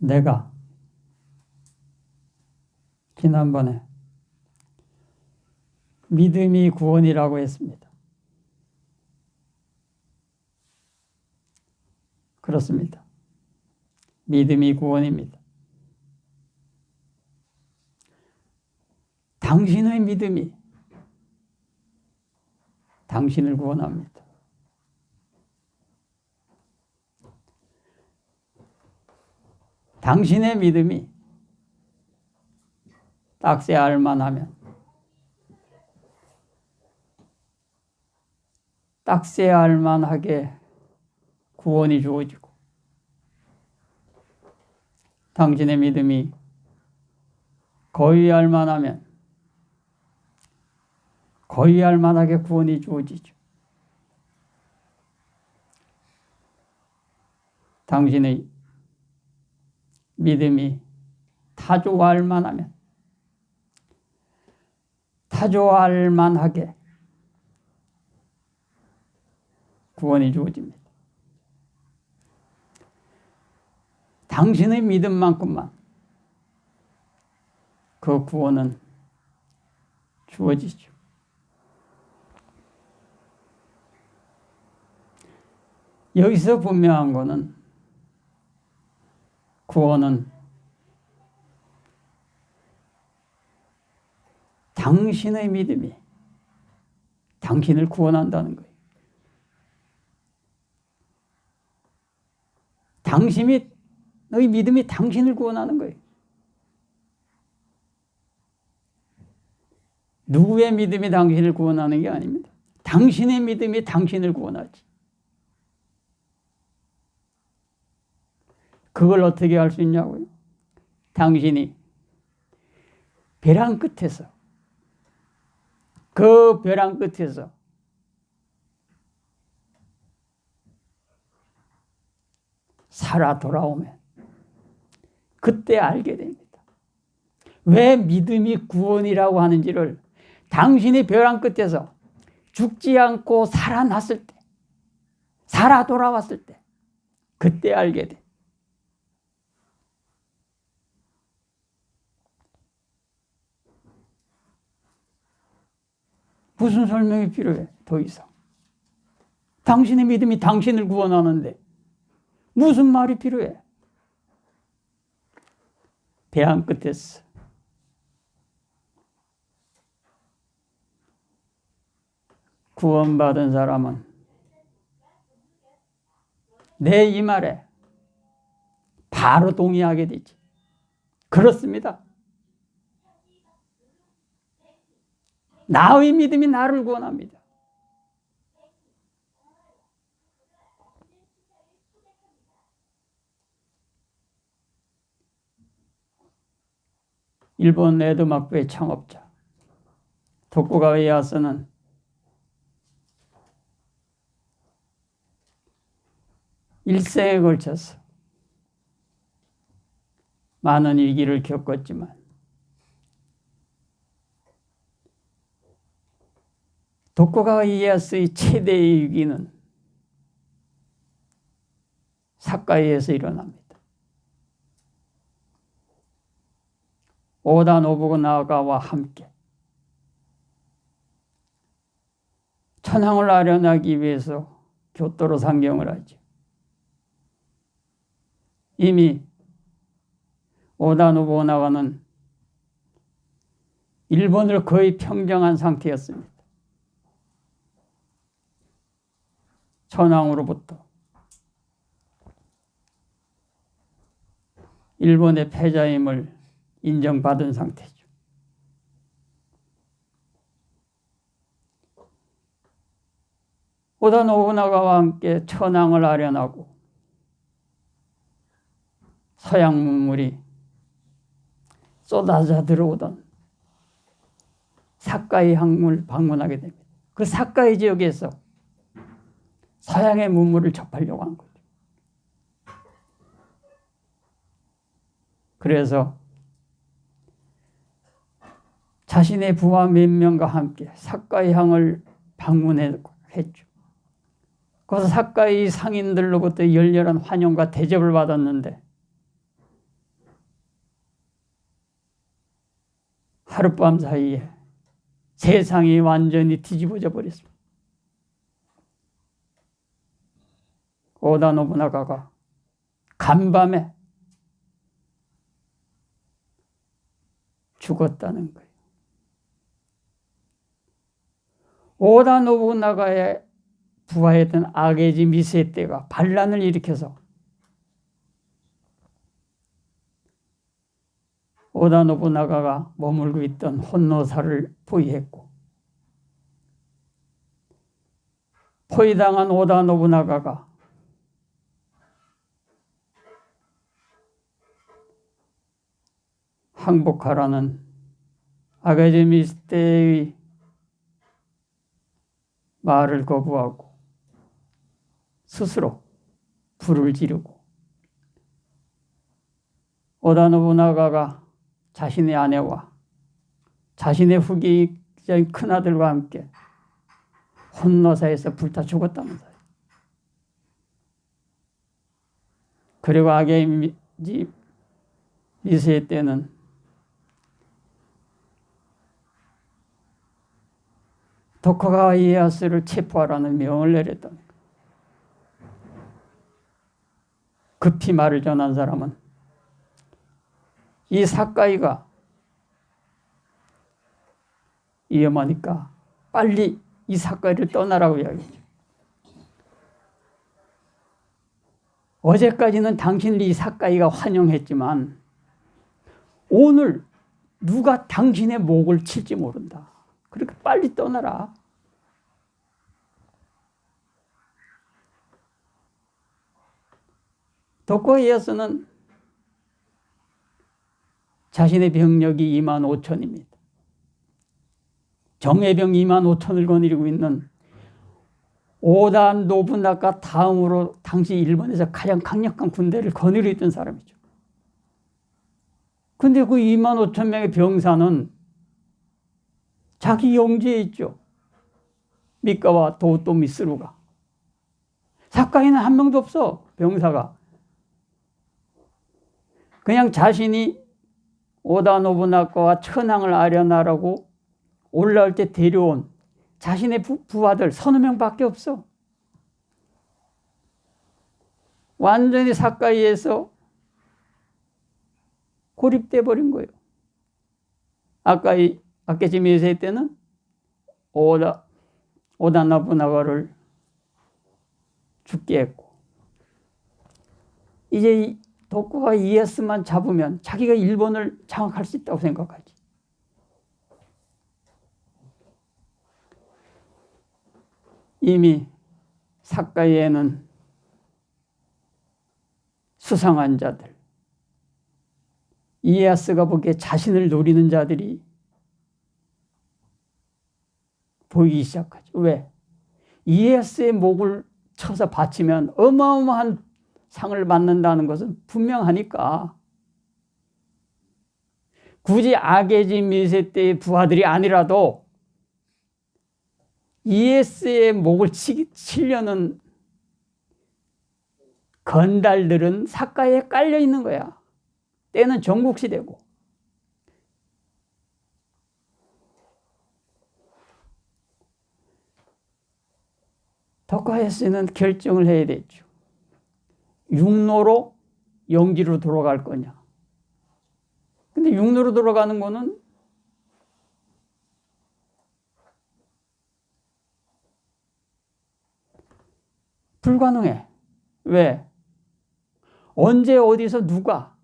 내가 지난번에 믿음이 구원이라고 했습니다. 그렇습니다. 믿음이 구원입니다. 당신의 믿음이 당신을 구원합니다. 당신의 믿음이 딱새 알만하면 딱새 알만하게 구원이 주어지고, 당신의 믿음이 거의 알만하면 거의 알만하게 구원이 주어지죠. 당신의 믿음이 타조할 만하면 타조할 만하게 구원이 주어집니다. 당신의 믿음만큼만 그 구원은 주어지죠. 여기서 분명한 것은 구원은 당신의 믿음이 당신을 구원한다는 거예요. 당신의 믿음이 당신을 구원하는 거예요. 누구의 믿음이 당신을 구원하는 게 아닙니다. 당신의 믿음이 당신을 구원하지. 그걸 어떻게 할 수 있냐고요? 당신이 벼랑 끝에서, 그 벼랑 끝에서 살아 돌아오면 그때 알게 됩니다. 왜 믿음이 구원이라고 하는지를 당신이 벼랑 끝에서 죽지 않고 살아났을 때, 살아 돌아왔을 때, 그때 알게 돼. 무슨 설명이 필요해? 더 이상. 당신의 믿음이 당신을 구원하는데 무슨 말이 필요해? 벼랑 끝에서 구원받은 사람은 내 이 말에 바로 동의하게 되지. 그렇습니다. 나의 믿음이 나를 구원합니다. 일본 에도마쿠의 창업자 도쿠가와 이에야스는 일생에 걸쳐서 많은 위기를 겪었지만 도쿠가와 이에야스의 최대의 위기는 사카이에서 일어납니다. 오다 노부나가와 함께 천황을 아련하기 위해서 교토로 상경을 하죠. 이미 오다 노부나가는 일본을 거의 평정한 상태였습니다. 천황으로부터 일본의 패자임을 인정받은 상태죠. 오다 노부나가와 함께 천황을 아련하고 서양 문물이 쏟아져 들어오던 사카이 항을 방문하게 됩니다. 그 사카이 지역에서 서양의 문물을 접하려고 한 거죠. 그래서 자신의 부하 몇 명과 함께 사카이 항을 방문했죠. 거기서 사카이 상인들로부터 열렬한 환영과 대접을 받았는데 하룻밤 사이에 세상이 완전히 뒤집어져 버렸습니다. 오다 노부나가가 간밤에 죽었다는 거예요. 오다 노부나가의 부하였던 아게지 미세떼가 반란을 일으켜서 오다 노부나가가 머물고 있던 혼노사를 포위했고, 포위당한 오다 노부나가가 항복하라는 아게지 미세떼의 말을 거부하고 스스로 불을 지르고, 오다 노부나가가 자신의 아내와 자신의 후계자인 큰아들과 함께 혼노사에서 불타 죽었다면서요. 그리고 아게지 미세떼는 도쿠가와 이에야스를 체포하라는 명을 내렸다는 거예요. 급히 말을 전한 사람은 이 사카이가 위험하니까 빨리 이 사카이를 떠나라고 이야기했죠. 어제까지는 당신을 이 사카이가 환영했지만 오늘 누가 당신의 목을 칠지 모른다. 그렇게 빨리 떠나라. 도쿠가 이에야스는 자신의 병력이 25,000입니다. 정예병 25,000을 거느리고 있는 오다 노부나가 다음으로 당시 일본에서 가장 강력한 군대를 거느리고 있던 사람이죠. 근데 그 25,000명의 병사는 자기 영지에 있죠. 미카와 도토미스루가. 사카이는 한 명도 없어, 병사가. 그냥 자신이 오다 노부나가와 천황을 아련하라고 올라올 때 데려온 자신의 부하들 서너 명밖에 없어. 완전히 사카이에서 고립돼 버린 거예요. 아게지 미세떼 때는 오다 노부나가를 죽게 했고, 이제 도쿠가 이에야스만 잡으면 자기가 일본을 장악할 수 있다고 생각하지. 이미 사카이에는 수상한 자들, 이에야스가 보기에 자신을 노리는 자들이 보이기 시작하죠. 왜? 이에야스의 목을 쳐서 바치면 어마어마한 상을 받는다는 것은 분명하니까 굳이 아게지 미세떼의 부하들이 아니라도 이에야스의 목을 치려는 건달들은 사카이에 깔려 있는 거야. 때는 전국시대고. 도쿠가 이에야스는 결정을 해야 되죠. 육로로 영지로 돌아갈 거냐. 근데 육로로 돌아가는 거는 불가능해. 왜? 언제 어디서 누가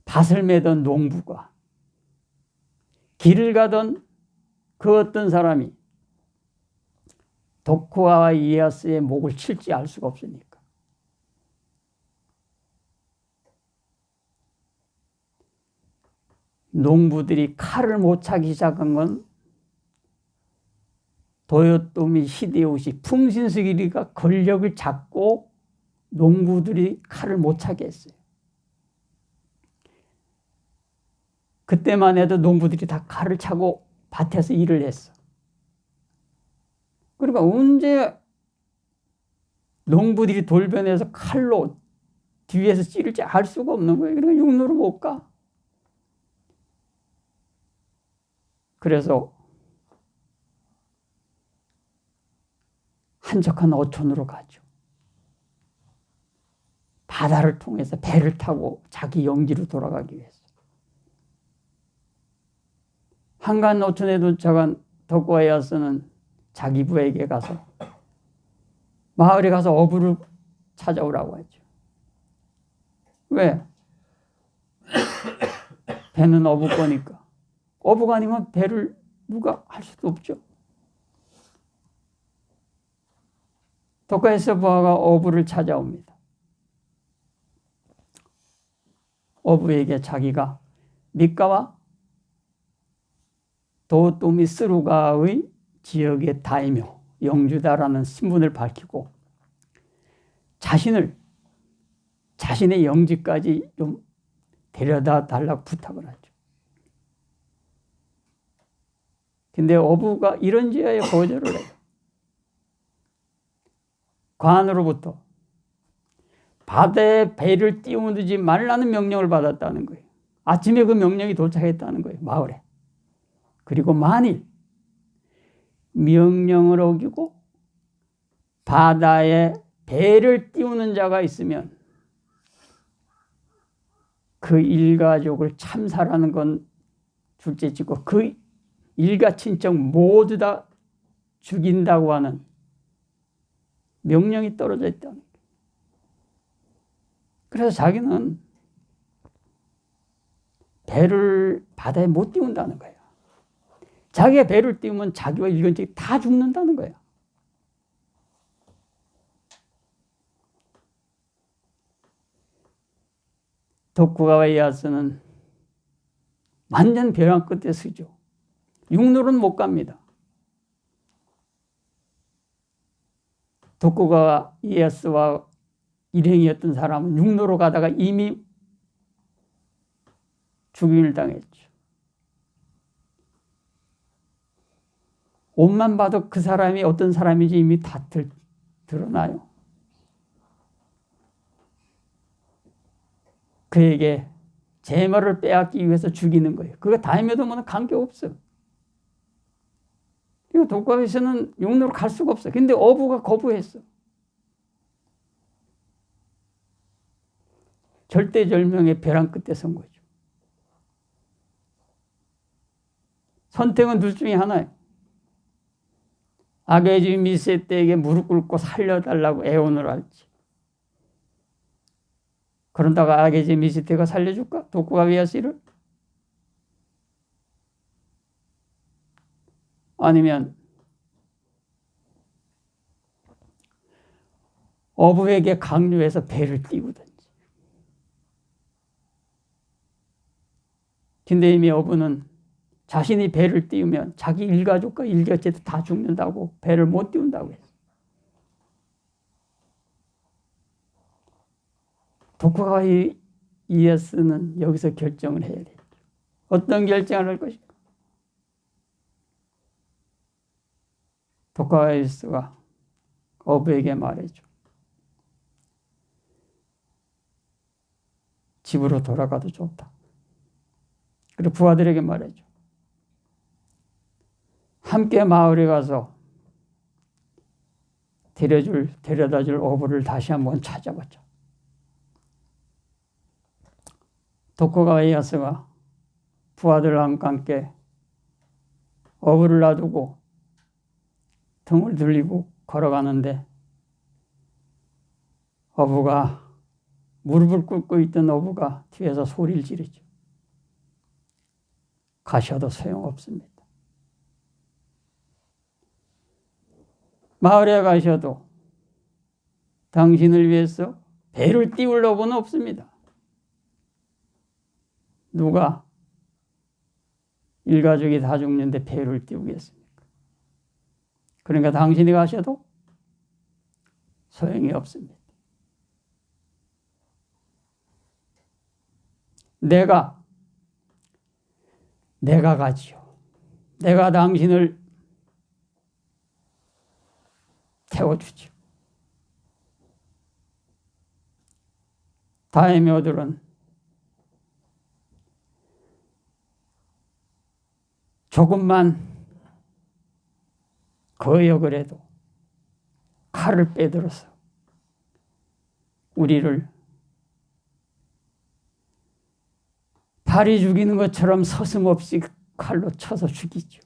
밭을 매던 농부가 길을 가던 그 어떤 사람이 도쿠가와 이에야스의 목을 칠지 알 수가 없으니까. 농부들이 칼을 못 차기 시작한 건 도요토미 히데요시 풍신수기가 권력을 잡고 농부들이 칼을 못 차게 했어요. 그때만 해도 농부들이 다 칼을 차고 밭에서 일을 했어. 그러니까 언제 농부들이 돌변해서 칼로 뒤에서 찌를지 알 수가 없는 거예요. 그러니까 육로로 못 가. 그래서 한적한 어촌으로 가죠. 바다를 통해서 배를 타고 자기 영지로 돌아가기 위해서. 한간 어촌에 도착한 덕고에야스는 자기 부에게 가서 마을에 가서 어부를 찾아오라고 하죠. 왜? 배는 어부 거니까. 어부가 아니면 배를 누가 할 수도 없죠. 덕고에서 부하가 어부를 찾아옵니다. 어부에게 자기가 미카와 도토미 스루가의 지역의 다이묘, 영주다라는 신분을 밝히고 자신의 영지까지 좀 데려다 달라고 부탁을 하죠. 근데 어부가 이런지하에 거절을 해요. 관으로부터 바다에 배를 띄우지 말라는 명령을 받았다는 거예요. 아침에 그 명령이 도착했다는 거예요, 마을에. 그리고 만일 명령을 어기고 바다에 배를 띄우는 자가 있으면 그 일가족을 참사라는 건 둘째치고 그 일가 친척 모두 다 죽인다고 하는 명령이 떨어져 있다는 거예요. 그래서 자기는 배를 바다에 못 띄운다는 거예요. 자기가 배를 띄우면 자기와 일가족이 다 죽는다는 거예요. 도쿠가와 이에야스는 완전 벼랑 끝에 서죠. 육로는 못 갑니다. 도쿠가와 이에야스와 일행이었던 사람은 육로로 가다가 이미 죽임을 당했죠. 옷만 봐도 그 사람이 어떤 사람인지 이미 다 드러나요. 그에게 재물을 빼앗기 위해서 죽이는 거예요. 그거 다이묘도 뭐는 관계없어요. 이거 독과에서는 육로로 갈 수가 없어요. 근데 어부가 거부했어. 절대절명의 벼랑 끝에 선 거죠. 선택은 둘 중에 하나예요. 아게지 미세떼에게 무릎 꿇고 살려달라고 애원을 할지. 그런다가 아게지 미세떼가 살려줄까? 도쿠가와 이에야스를? 아니면 어부에게 강요해서 배를 띄우든지. 근데 이미 어부는 자신이 배를 띄우면 자기 일가족과 일가체도 다 죽는다고 배를 못 띄운다고 했어요. 도쿠가와 이에야스는 여기서 결정을 해야 되죠. 어떤 결정을 할 것인가? 도쿠가와 이에야스가 어부에게 말해줘. 집으로 돌아가도 좋다. 그리고 부하들에게 말해줘. 함께 마을에 가서 데려다줄 어부를 다시 한번 찾아보자. 도쿠가와 이에야스가 부하들과 함께 어부를 놔두고 등을 들리고 걸어가는데 무릎을 꿇고 있던 어부가 뒤에서 소리를 지르죠. 가셔도 소용없습니다. 마을에 가셔도 당신을 위해서 배를 띄울 어부는 없습니다. 누가 일가족이 다 죽는데 배를 띄우겠습니까? 그러니까 당신이 가셔도 소용이 없습니다. 내가 가지요. 내가 당신을 태워주죠. 다이묘들은 조금만 거역을 해도 칼을 빼들어서 우리를 파리 죽이는 것처럼 서슴없이 칼로 쳐서 죽이죠.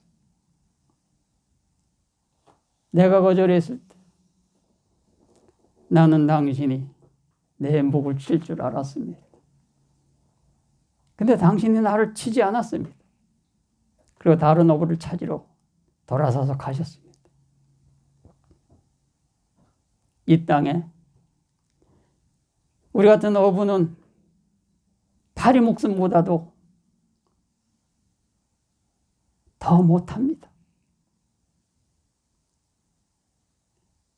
내가 거절했을 때 나는 당신이 내 목을 칠 줄 알았습니다. 근데 당신이 나를 치지 않았습니다. 그리고 다른 어부를 찾으러 돌아서서 가셨습니다. 이 땅에 우리 같은 어부는 파리 목숨보다도 더 못합니다.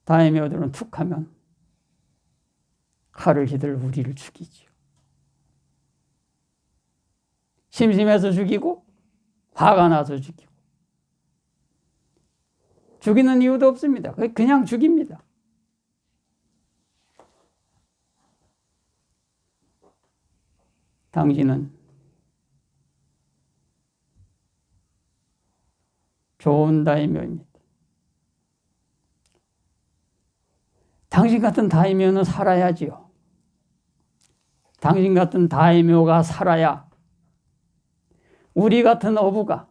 다이묘들은 툭하면 칼을 휘둘러 우리를 죽이죠. 심심해서 죽이고 화가 나서 죽이고 죽이는 이유도 없습니다. 그냥 죽입니다. 당신은 좋은 다이묘입니다. 당신 같은 다이묘는 살아야지요. 당신 같은 다이묘가 살아야 우리 같은 어부가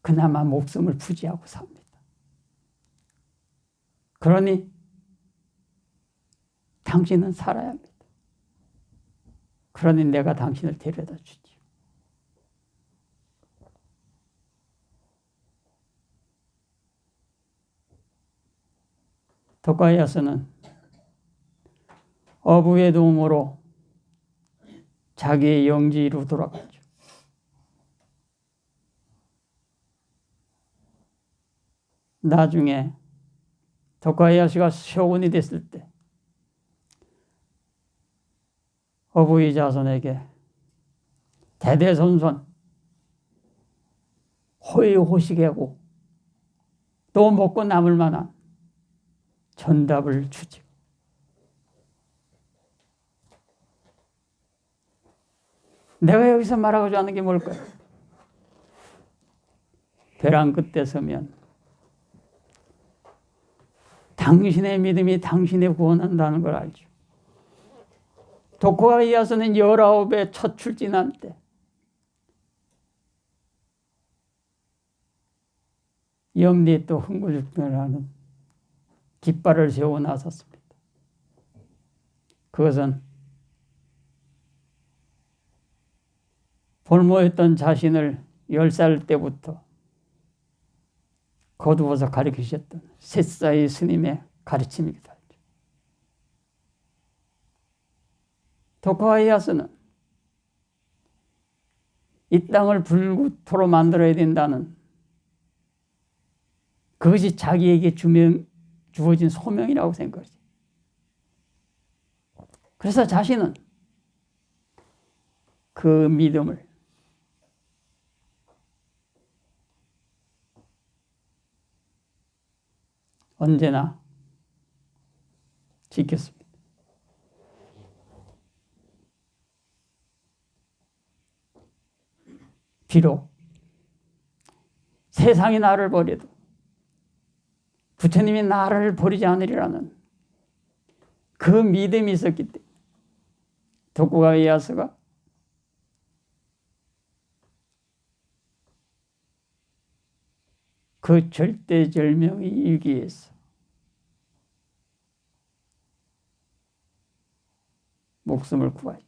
그나마 목숨을 부지하고 삽니다. 그러니 당신은 살아야 합니다. 그러니 내가 당신을 데려다 주지. 독가이아스는 어부의 도움으로 자기의 영지로 돌아갔죠. 나중에 독가이아스가 쇼군이 됐을 때 어부의 자손에게 대대손손 호의호식하고 또 먹고 남을 만한 전답을 주죠. 내가 여기서 말하고자 하는 게 뭘까요? 벼랑 끝에 서면 당신의 믿음이 당신을 구원한다는 걸 알죠. 독가이아스는 19에 첫 출진할 때 염리에 또 흥고죽변을 하는 깃발을 세워 나섰습니다. 그것은 볼모했던 자신을 10살 때부터 거두어서 가르치셨던 셋사의 스님의 가르침이기도 하죠. 독가이아스는 이 땅을 불구토로 만들어야 된다는 그것이 자기에게 주어진 소명이라고 생각하죠. 그래서 자신은 그 믿음을 언제나 지켰습니다. 비록 세상이 나를 버려도 부처님이 나를 버리지 않으리라는 그 믿음이 있었기 때문에 독가이아스가 그 절대절명의 위기에서 목숨을 구하죠.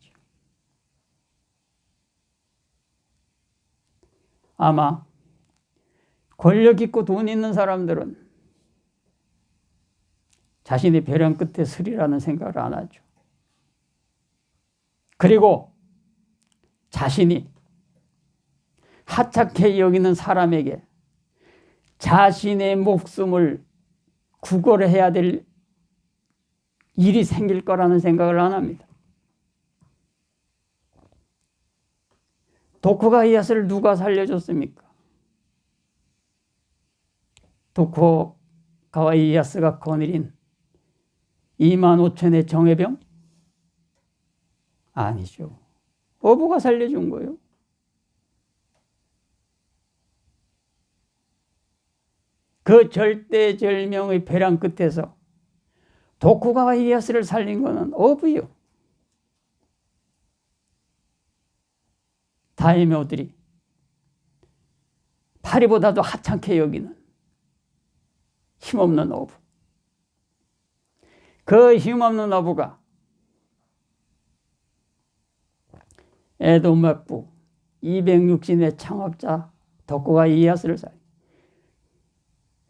아마 권력 있고 돈 있는 사람들은 자신이 벼랑 끝에 서리라는 생각을 안 하죠. 그리고 자신이 하찮게 여기는 사람에게 자신의 목숨을 구걸해야 될 일이 생길 거라는 생각을 안 합니다. 독가이아스를 누가 살려줬습니까? 독가이아스가 거느린 25,000의 정예병, 아니죠. 어부가 살려준 거예요. 그 절대절명의 벼랑 끝에서 독후가가 이에야스를 살린 거는 어부요. 다이묘들이 파리보다도 하찮게 여기는 힘없는 어부. 그 힘없는 어부가 에도 막부 206진의 창업자 독후가 이에야스를 살린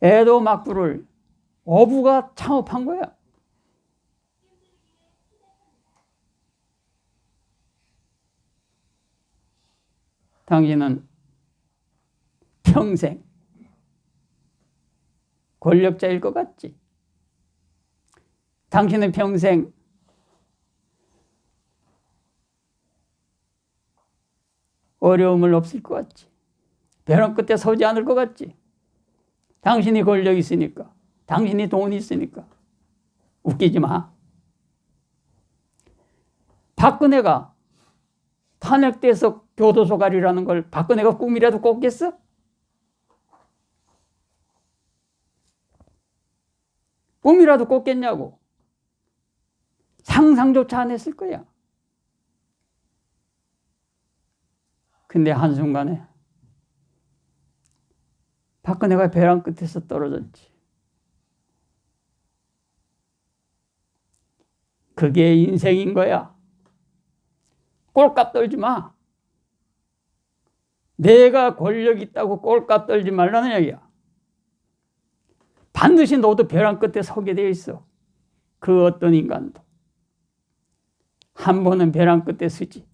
에도 막부를 어부가 창업한 거야. 당신은 평생 권력자일 것 같지? 당신은 평생 어려움을 없을 것 같지? 벼랑 끝에 서지 않을 것 같지? 당신이 권력이 있으니까, 당신이 돈이 있으니까. 웃기지 마. 박근혜가 탄핵돼서 교도소 가리라는 걸 박근혜가 꿈이라도 꿨겠어? 꿈이라도 꿨겠냐고. 상상조차 안 했을 거야. 근데 한순간에 박근혜가 벼랑 끝에서 떨어졌지. 그게 인생인 거야. 꼴값 떨지 마. 내가 권력 있다고 꼴값 떨지 말라는 얘기야. 반드시 너도 벼랑 끝에 서게 돼 있어. 그 어떤 인간도. 한 번은 벼랑 끝에 서지.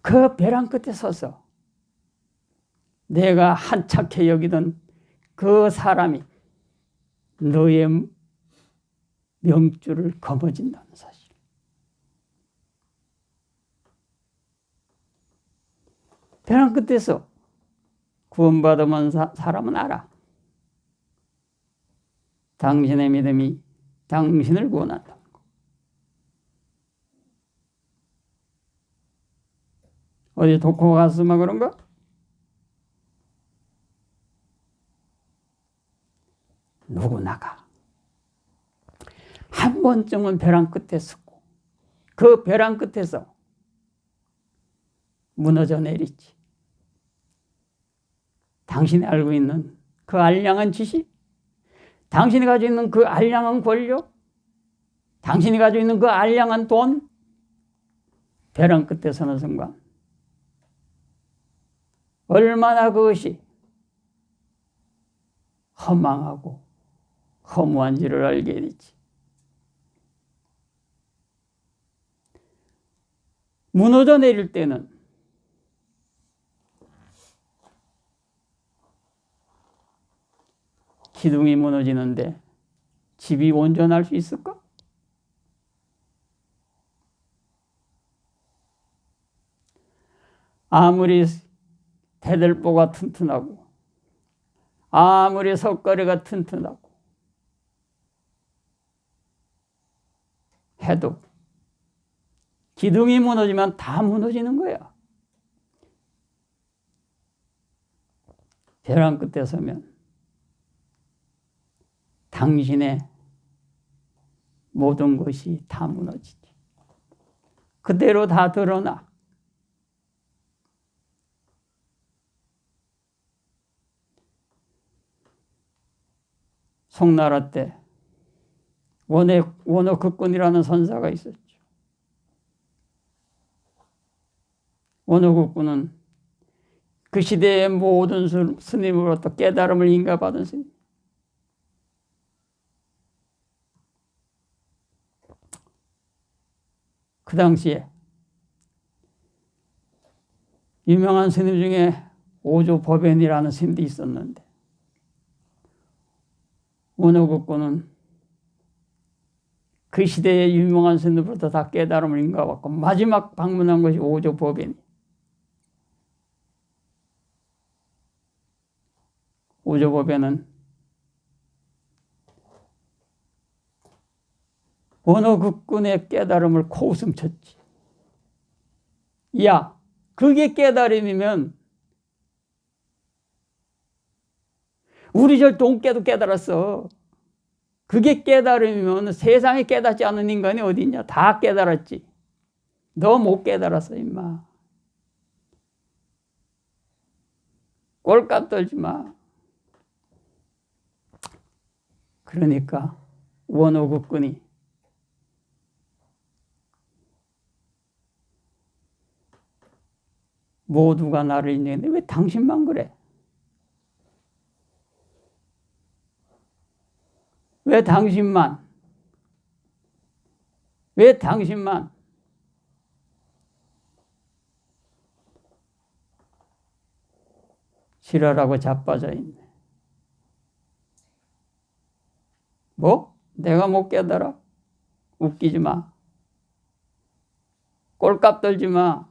그 벼랑 끝에 서서 내가 한착해 여기던 그 사람이 너의 명줄을 거머쥔다는 사실. 벼랑 끝에서 구원받으면 사람은 알아. 당신의 믿음이 당신을 구원한다. 어디 독후가 갔으면 그런가? 누구나가 한 번쯤은 벼랑 끝에 섰고 그 벼랑 끝에서 무너져 내리지. 당신이 알고 있는 그 알량한 지식, 당신이 가지고 있는 그 알량한 권력, 당신이 가지고 있는 그 알량한 돈, 벼랑 끝에 서는 순간 얼마나 그것이 허망하고 허무한지를 알게 되지. 무너져 내릴 때는 기둥이 무너지는데 집이 온전할 수 있을까? 아무리 대들보가 튼튼하고 아무리 석가래가 튼튼하고 해도 기둥이 무너지면 다 무너지는 거야. 벼랑 끝에 서면 당신의 모든 것이 다 무너지지. 그대로 다 드러나. 송나라 때 원어극군이라는 선사가 있었죠. 원어극군은 그 시대의 모든 스님으로부터 깨달음을 인가받은 스님. 그 당시에 유명한 스님 중에 오조법연이라는 스님도 있었는데 원어극군은 그 시대의 유명한 스님으로부터 다 깨달음을 인가받고 마지막 방문한 것이 오조법연. 오조법연은 어느 국군의 깨달음을 코웃음 쳤지. 야, 그게 깨달음이면 우리 절 동깨도 깨달았어. 그게 깨달음이면 세상에 깨닫지 않은 인간이 어디 있냐? 다 깨달았지. 너 못 깨달았어, 임마. 꼴값 떨지 마. 그러니까 원호국군이 모두가 나를 인정했는데 왜 당신만 그래? 왜 당신만? 왜 당신만? 지랄하고 자빠져 있네. 뭐? 내가 못 깨달아? 웃기지 마. 꼴값 떨지 마.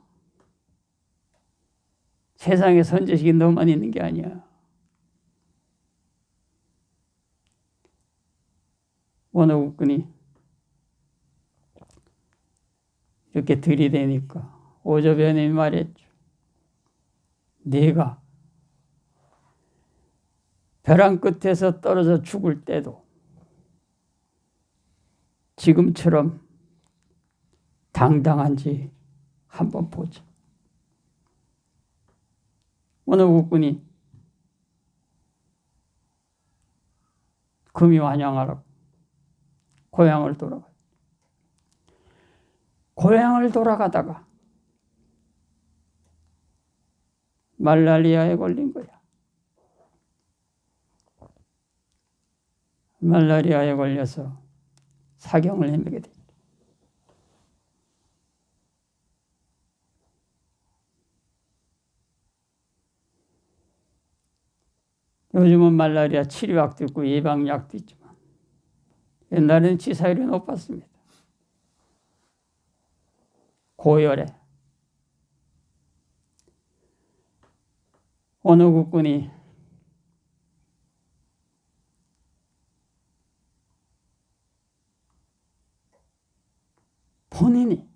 세상에 선지식이 너만 있는 게 아니야. 원호국군이 이렇게 들이대니까 오조변이 말했죠. 네가 벼랑 끝에서 떨어져 죽을 때도 지금처럼 당당한지 한번 보자. 원호국군이 금이 환영하라고 고향을 돌아가다가 말라리아에 걸린 거야. 말라리아에 걸려서 사경을 헤매게 됐죠. 요즘은 말라리아 치료약도 있고 예방약도 있지만 옛날에는 치사율이 높았습니다. 고열에 원호국군이 본인이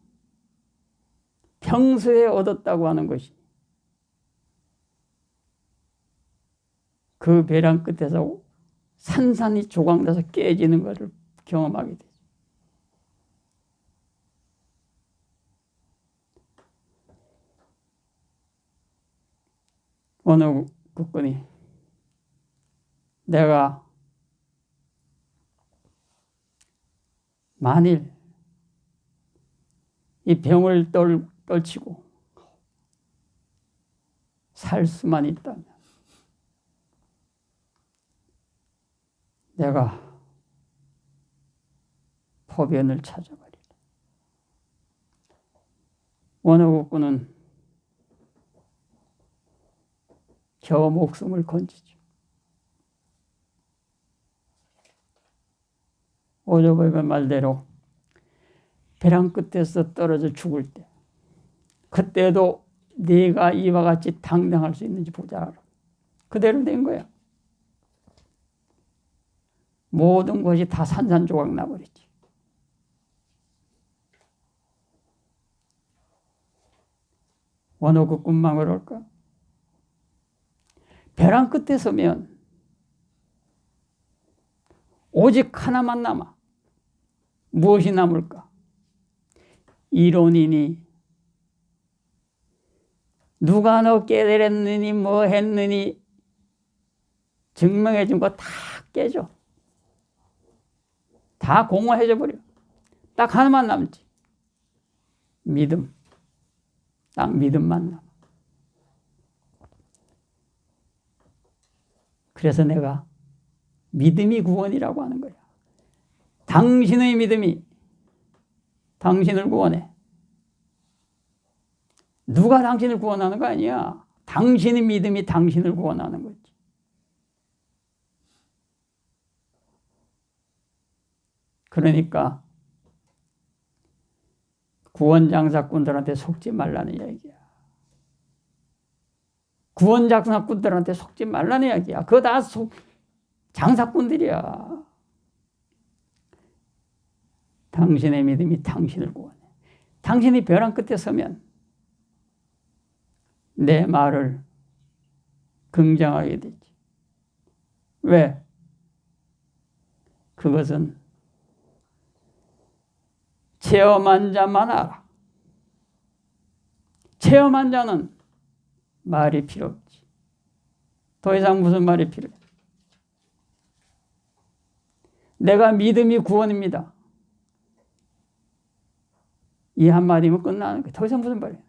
평소에 얻었다고 하는 것이 그 벼랑 끝에서 산산이 조각나서 깨지는 것을 경험하게 되죠. 원호국군이 내가 만일 이 병을 떨치고 살 수만 있다면 내가 포변을 찾아버리라. 원호국군은 겨우 목숨을 건지죠. 오조법의 말대로 벼랑 끝에서 떨어져 죽을 때 그때도 네가 이와 같이 당당할 수 있는지 보자. 그대로 된 거야. 모든 것이 다 산산조각 나버리지. 원호국군만 그럴까? 벼랑 끝에 서면 오직 하나만 남아. 무엇이 남을까? 이론이니 누가 너 깨달았느니 뭐 했느니 증명해 준 거 다 깨져. 다 공허해져 버려. 딱 하나만 남지. 믿음. 딱 믿음만 남아. 그래서 내가 믿음이 구원이라고 하는 거야. 당신의 믿음이 당신을 구원해. 누가 당신을 구원하는 거 아니야. 당신의 믿음이 당신을 구원하는 거지. 그러니까 구원장사꾼들한테 속지 말라는 이야기야. 구원장사꾼들한테 속지 말라는 이야기야. 그거 다 장사꾼들이야. 당신의 믿음이 당신을 구원해. 당신이 벼랑 끝에 서면 내 말을 긍정하게 되지. 왜? 그것은 체험한 자만 알아. 체험한 자는 말이 필요 없지. 더 이상 무슨 말이 필요해? 내가 믿음이 구원입니다. 이 한마디면 끝나는 거야. 더 이상 무슨 말이야?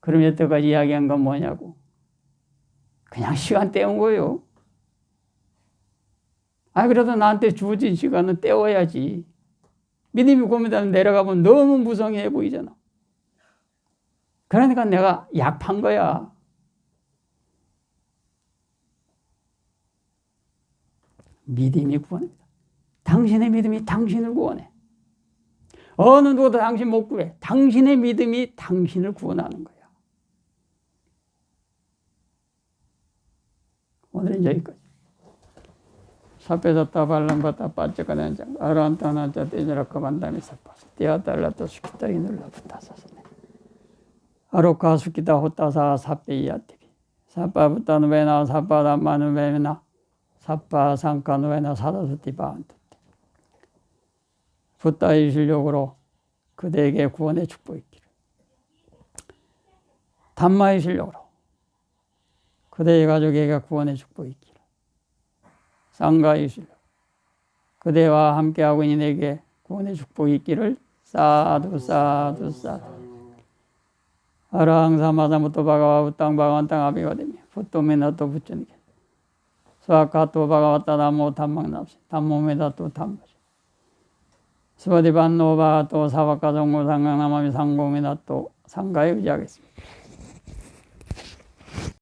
그럼 여태까지 이야기한 건 뭐냐고. 그냥 시간 때운 거예요. 그래도 나한테 주어진 시간은 때워야지. 믿음이 구원이라면 내려가면 너무 무성해 보이잖아. 그러니까 내가 약한 거야. 믿음이 구원입니다. 당신의 믿음이 당신을 구원해. 어느 누구도 당신 못 구해. 당신의 믿음이 당신을 구원하는 거야. 오늘은 여기까지. 사페사타 발람바타 빠져가는 장 아란타나자 대저라 그만담이 사파스 띠아달라또 수키타 이눌라부타 사스네 아로카 수키타 호타사 사페이아티비 사파부타는 왜나 사파담마는 왜나 사파 상카는 왜나 사다스티바안토 붓다의 실력으로 그대에게 구원의 축복이 있기를. 담마의 실력으로 그대의 가족에게 구원의 축복이 있기를. 상가의 실력 그대와 함께하고 있는 이에게 구원의 축복이 있기를. 사두 사두 사두. 아랑사마사무토 바가와 우땅 바가완땅 아비가데미 푸토메나토 부처니게 스와카토 바가와타 나모 탐망납시 담모메다토 탐마시 스와디반노 바가토 사와카 정고 상강나마미 상고메나토 상가에 의지하겠습니다.